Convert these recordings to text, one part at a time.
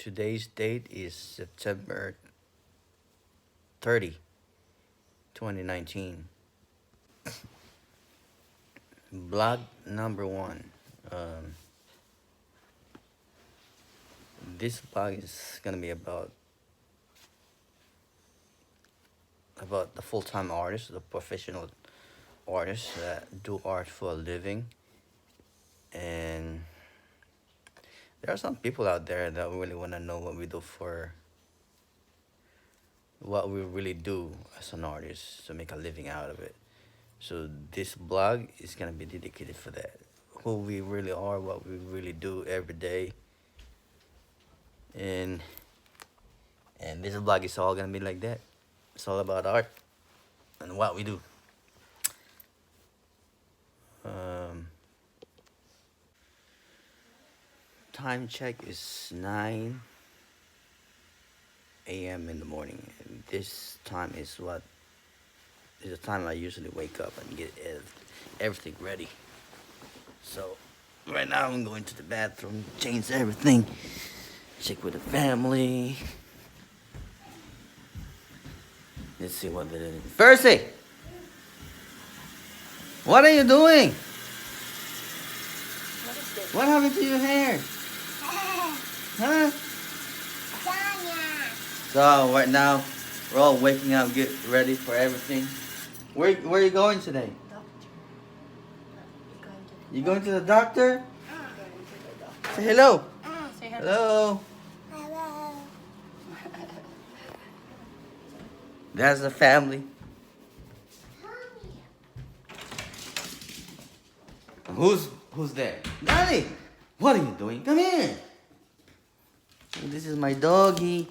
Today's date is September 30, 2019. Blog number one. Um, this blog is gonna be about the full-time artists, the professional artists that do art for a living. And there are some people out there that really want to know what we really do as an artist to make a living out of it. So this blog is gonna be dedicated for that. Who we really are, what we really do every day, and this blog is all gonna be like that. It's all about art and what we do. Um, Time check is 9 a.m. in the morning. And this time is the time I usually wake up and get everything ready. So right now I'm going to the bathroom, change everything, check with the family. Let's see what they're doing. Percy, what are you doing? What is this? What happened to your hair? Huh? So right now we're all waking up, get ready for everything. Where are you going today? Doctor. You going to the doctor? Going to the doctor. Say hello. Say hello. Hello. Hello. That's the family. Who's there? Danny, what are you doing? Come here. This is my doggy.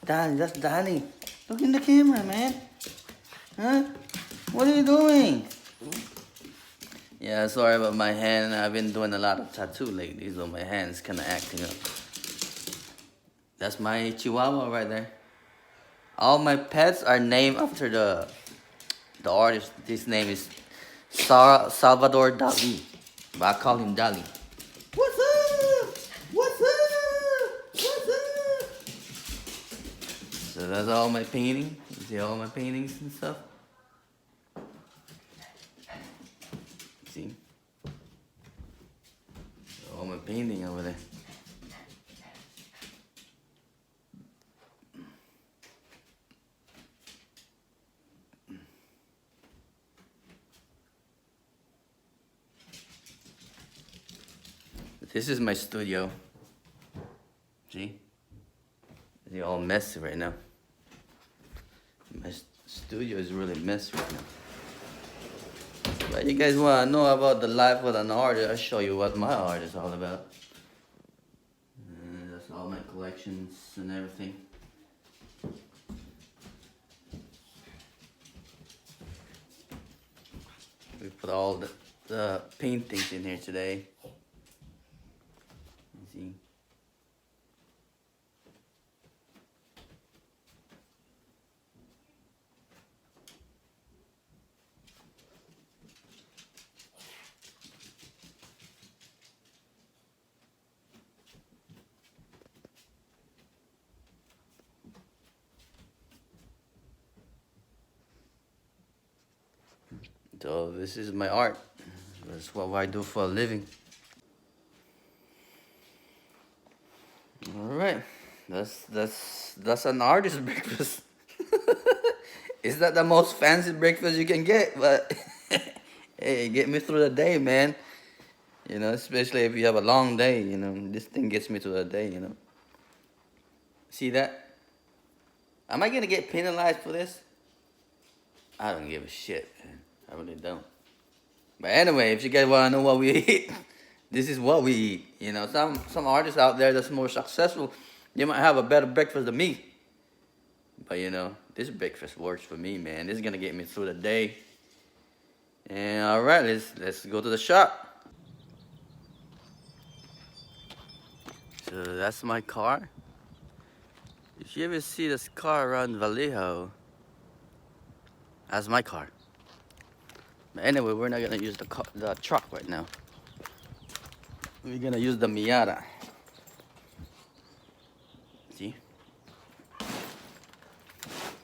Danny, that's Danny. Look in the camera, man. Huh? What are you doing? Yeah, sorry about my hand. I've been doing a lot of tattoo lately, so my hand's kind of acting up. That's my Chihuahua right there. All my pets are named after the artist. His name is Salvador Dali, but I call him Dali. What's up? What's up? What's up? So that's all my painting. You see all my paintings and stuff? See? All my painting over there. This is my studio. See? It's all messy right now. My studio is really messy right now. But you guys want to know about the life of an artist, I'll show you what my art is all about. And that's all my collections and everything. We put all the paintings in here today. You see? So this is my art. That's what I do for a living. All right, that's an artist breakfast. It's not the most fancy breakfast you can get, but hey, get me through the day, man. You know, especially if you have a long day. You know, this thing gets me through the day. You know. See that? Am I gonna get penalized for this? I don't give a shit, man. I really don't. But anyway, if you guys wanna know what we eat, this is what we eat. You know, some artists out there that's more successful, they might have a better breakfast than me. But you know, this breakfast works for me, man. This is gonna get me through the day. And all right, let's go to the shop. So that's my car. If you ever see this car around Vallejo, that's my car. But anyway, we're not gonna use the truck right now. We're gonna use the Miata.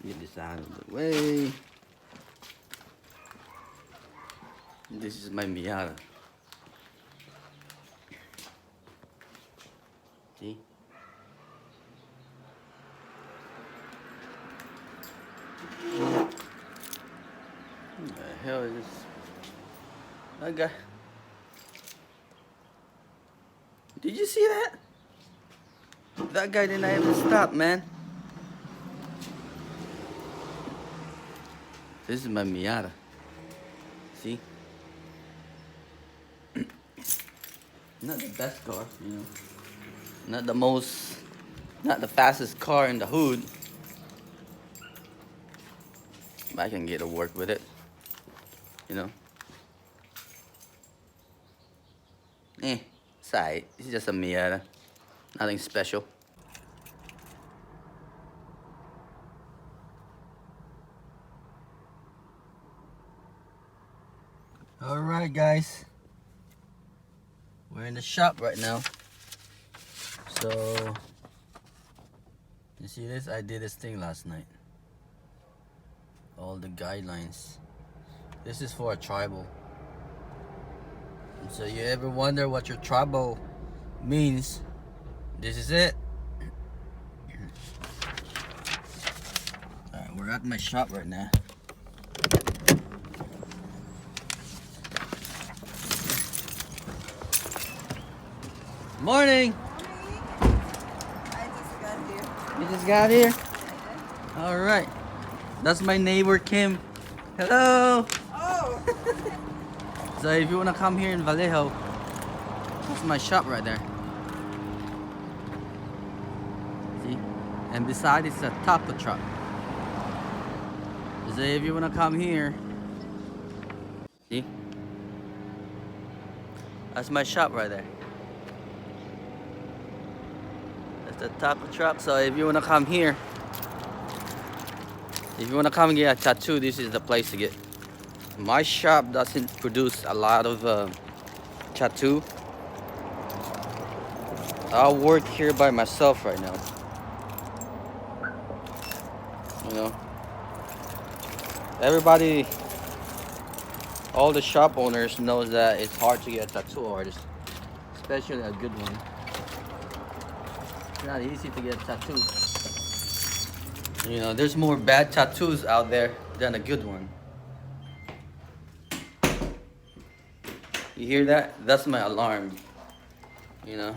Get this out of the way. This is my Miata. See? What the hell is this? That guy. Did you see that? That guy didn't even stop, man. This is my Miata. See? Not the best car, you know. Not the most, not the fastest car in the hood. But I can get to work with it, you know. It's alright. It's just a Miata. Nothing special. Alright guys, we're in the shop right now. So you see this? I did this thing last night. All the guidelines. This is for a tribal. So you ever wonder what your tribal means? This is it. Alright, we're at my shop right now. Morning. I just got here. You just got here? All right. That's my neighbor Kim. Hello. Oh! So if you want to come here in Vallejo, that's my shop right there. See? And beside it's a taco truck. So if you want to come here, see? That's my shop right there. That's the taco truck. So if you want to come here, if you want to come and get a tattoo, this is the place to get. My shop doesn't produce a lot of tattoo. I work here by myself right now. You know, everybody, all the shop owners knows that it's hard to get a tattoo artist, especially a good one. It's not easy to get a tattoo. You know, there's more bad tattoos out there than a good one. You hear that? That's my alarm. You know?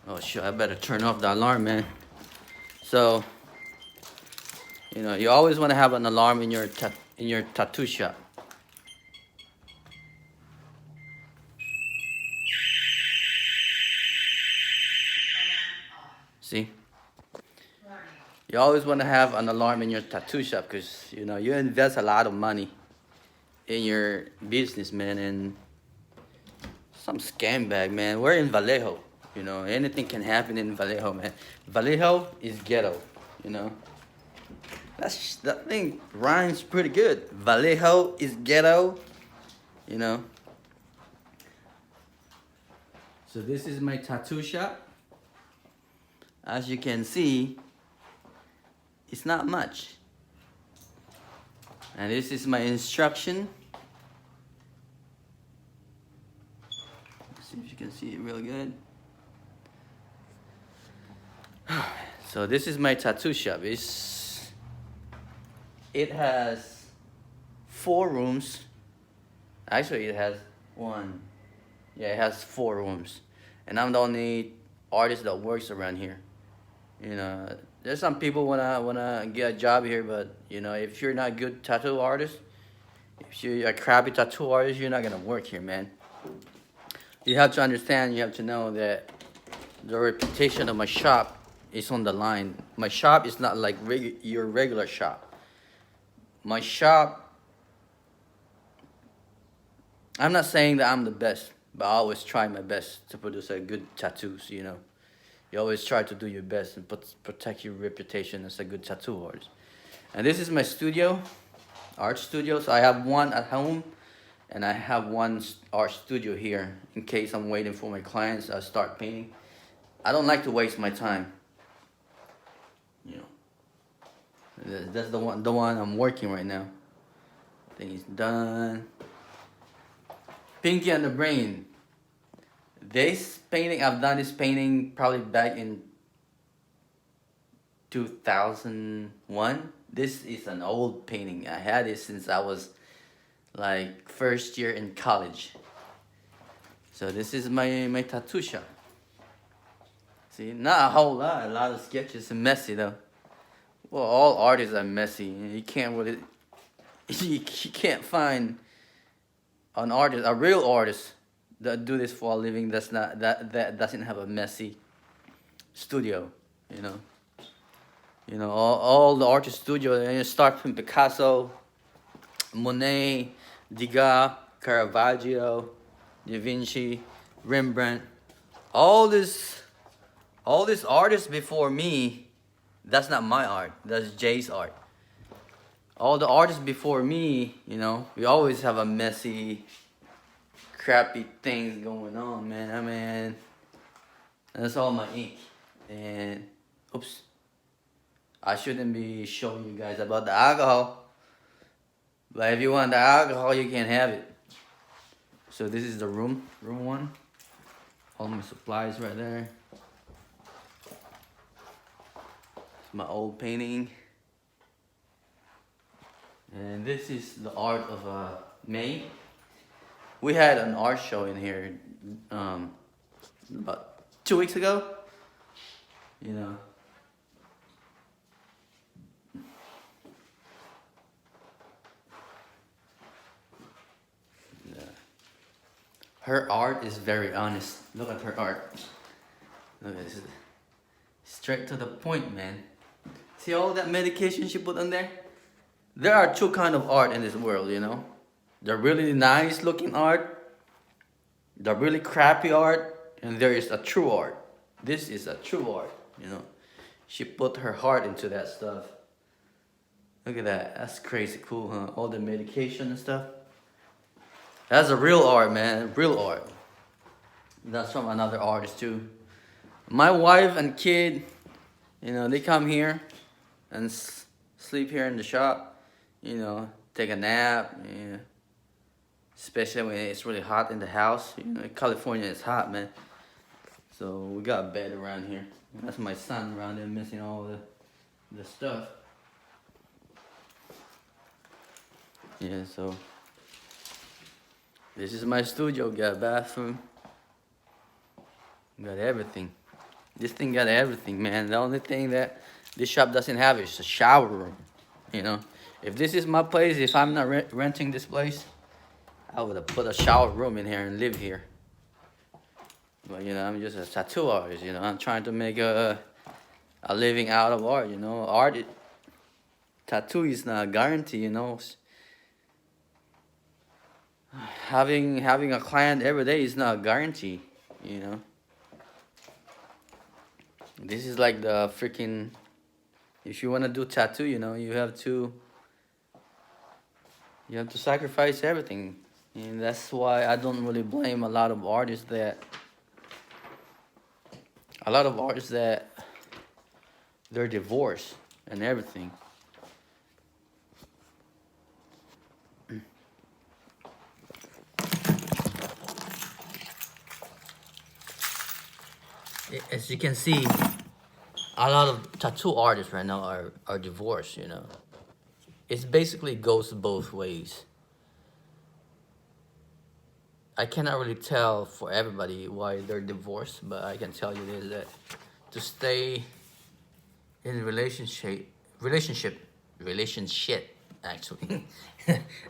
Oh shit, I better turn off the alarm, man. So, you know, you always want to have an alarm in your tattoo shop. See? You always want to have an alarm in your tattoo shop because, you know, you invest a lot of money in your business, man, and some scam bag, man. We're in Vallejo, you know. Anything can happen in Vallejo, man. Vallejo is ghetto, you know. That thing rhymes pretty good. Vallejo is ghetto, you know. So this is my tattoo shop. As you can see, it's not much. And this is my instruction. Let's see if you can see it real good. So this is my tattoo shop. It has 4 rooms. Actually, it has one. Yeah, it has 4 rooms. And I'm the only artist that works around here. You know, there's some people wanna get a job here, but you know, if you're not a good tattoo artist, if you're a crappy tattoo artist, you're not gonna work here, man. You have to understand, you have to know that the reputation of my shop is on the line. My shop is not like your regular shop. My shop, I'm not saying that I'm the best, but I always try my best to produce a good tattoos, you know. You always try to do your best and protect your reputation as a good tattoo artist. And this is my studio, art studio. So I have one at home and I have one art studio here in case I'm waiting for my clients. I start painting. I don't like to waste my time. You know, that's the one I'm working right now. I think it's done. Pinky and the Brain. This painting, I've done this painting probably back in 2001. This is an old painting. I had it since I was like first year in college. So this is my tattoo shop. See, not a whole lot. A lot of sketches are messy though. Well, all artists are messy. You can't really, you can't find an artist, a real artist that do this for a living. That's not that doesn't have a messy studio. You know. You know, all the artist studio, and you start from Picasso, Monet, Degas, Caravaggio, Da Vinci, Rembrandt, all this, all these artists before me. That's not my art. That's Jay's art. All the artists before me, you know, we always have a messy, crappy things going on, man. I mean, that's all my ink. And oops. I shouldn't be showing you guys about the alcohol. But if you want the alcohol, you can have it. So this is the room one. All my supplies right there. It's my old painting. And this is the art of May. We had an art show in here about 2 weeks ago. You know. Her art is very honest. Look at her art. Look at this. Straight to the point, man. See all that medication she put on there? There are two kind of art in this world, you know? The really nice looking art, the really crappy art, and there is a true art. This is a true art, you know? She put her heart into that stuff. Look at that. That's crazy cool, huh? All the medication and stuff. That's a real art, man. Real art. That's from another artist too. My wife and kid, you know, they come here and sleep here in the shop. You know, take a nap. Yeah. Especially when it's really hot in the house. You know, California is hot, man. So we got a bed around here. That's my son around there missing all the stuff. Yeah, so. This is my studio, got a bathroom. Got everything. This thing got everything, man. The only thing that this shop doesn't have is a shower room. You know, if this is my place, if I'm not renting this place, I would have put a shower room in here and live here. But you know, I'm just a tattoo artist. You know, I'm trying to make a living out of art. You know, tattoo is not a guarantee. You know. Having a client every day is not a guarantee, you know. This is like the freaking, if you want to do tattoo, you know, you have to sacrifice everything. And that's why I don't really blame a lot of artists that they're divorced and everything. As you can see, a lot of tattoo artists right now are divorced, you know. It basically goes both ways. I cannot really tell for everybody why they're divorced, but I can tell you this, that to stay in relationship actually.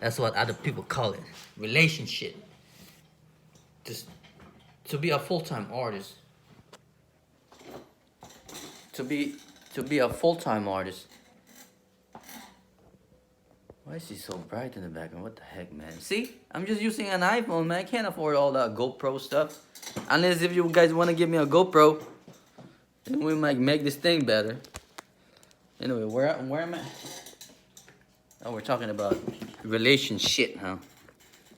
That's what other people call it. Relationship. Just to be a full-time artist. To be a full-time artist. Why is he so bright in the background? What the heck, man? See? I'm just using an iPhone, man. I can't afford all that GoPro stuff. Unless if you guys want to give me a GoPro, then we might make this thing better. Anyway, where am I? Oh, we're talking about relationship, huh?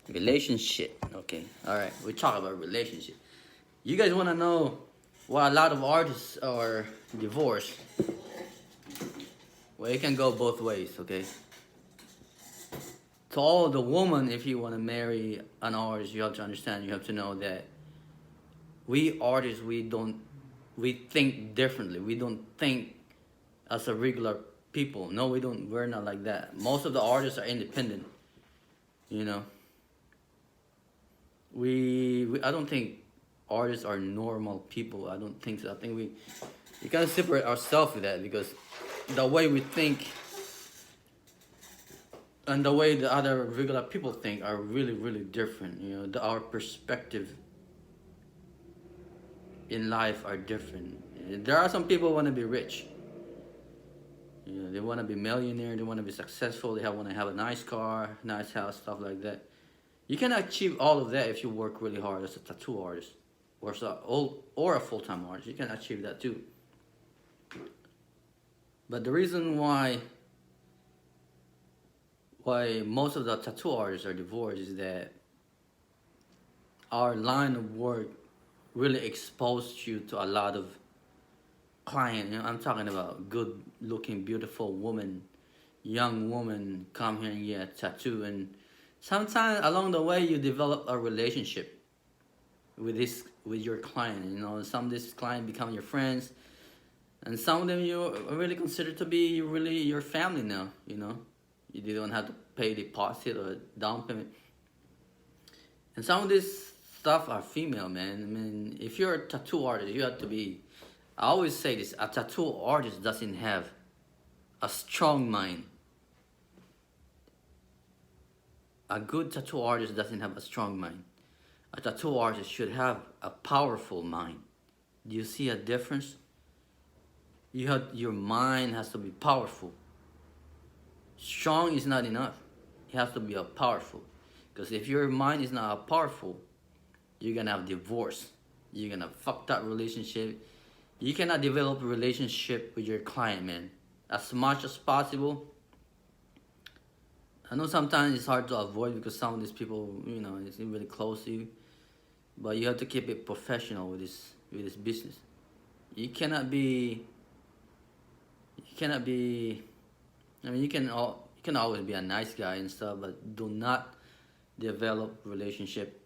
Relationship. Okay. All right. We talk about relationship. You guys want to know why a lot of artists are divorced? Well, it can go both ways. Okay. To all the woman, if you want to marry an artist, you have to understand. You have to know that we artists, we think differently. We don't think as a regular people. No, we don't. We're not like that. Most of the artists are independent. You know, we I don't think artists are normal people. I don't think so. I think we kind of separate ourselves with that because the way we think and the way the other regular people think are really really different. You know, our perspective in life are different. There are some people who want to be rich. You know, they want to be millionaire. They want to be successful. They want to have a nice car, nice house, stuff like that. You can achieve all of that if you work really hard as a tattoo artist, or a full-time artist. You can achieve that too. But the reason why most of the tattoo artists are divorced is that our line of work really exposed you to a lot of client. You know, I'm talking about good looking, beautiful woman, young woman come here and get a tattoo, and sometimes along the way you develop a relationship with your client. You know, some of this client become your friends, and some of them you really consider to be really your family now. You know, you don't have to pay deposit or down payment, and some of this stuff are female, man. I mean, if you're a tattoo artist, you have to be. I always say this: a tattoo artist doesn't have a strong mind. A good tattoo artist doesn't have a strong mind. A tattoo artist should have a powerful mind. Do you see a difference? Your mind has to be powerful. Strong is not enough. It has to be a powerful. Because if your mind is not powerful, you're gonna have divorce. You're gonna fuck that relationship. You cannot develop a relationship with your client, man. As much as possible. I know sometimes it's hard to avoid because some of these people, you know, it's really close to you. But you have to keep it professional with this business. You cannot be. You cannot be. I mean, you can always be a nice guy and stuff, but do not develop relationship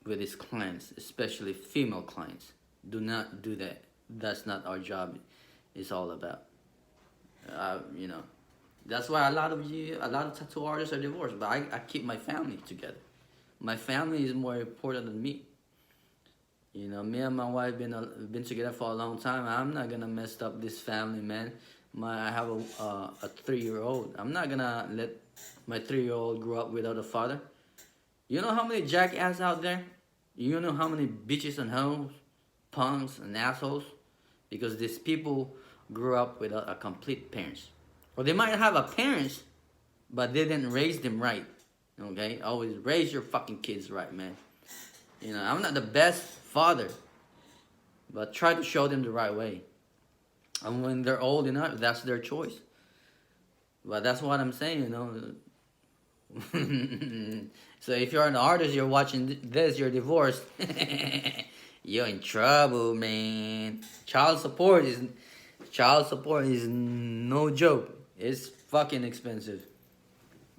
with his clients, especially female clients. Do not do that. That's not our job. It's all about. You know, that's why a lot of tattoo artists are divorced. But I keep my family together. My family is more important than me. You know, me and my wife been together for a long time. I'm not gonna mess up this family, man. I have a 3-year-old. I'm not gonna let my 3-year-old grow up without a father. You know how many jackasses out there? You know how many bitches and hoes, punks and assholes? Because these people grew up without a complete parents. Or they might have a parents, but they didn't raise them right. Okay? Always raise your fucking kids right, man. You know, I'm not the best father, but try to show them the right way. And when they're old enough, that's their choice. But that's what I'm saying, you know. So if you're an artist, you're watching this, you're divorced. You're in trouble, man. Child support is no joke. It's fucking expensive.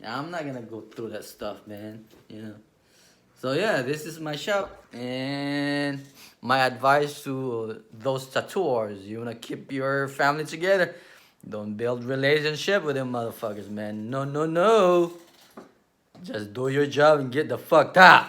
I'm not gonna go through that stuff, man. You know. So yeah, this is my shop, and my advice to those tattooers: you wanna keep your family together. Don't build relationship with them motherfuckers, man. No, no, no. Just do your job and get the fuck out.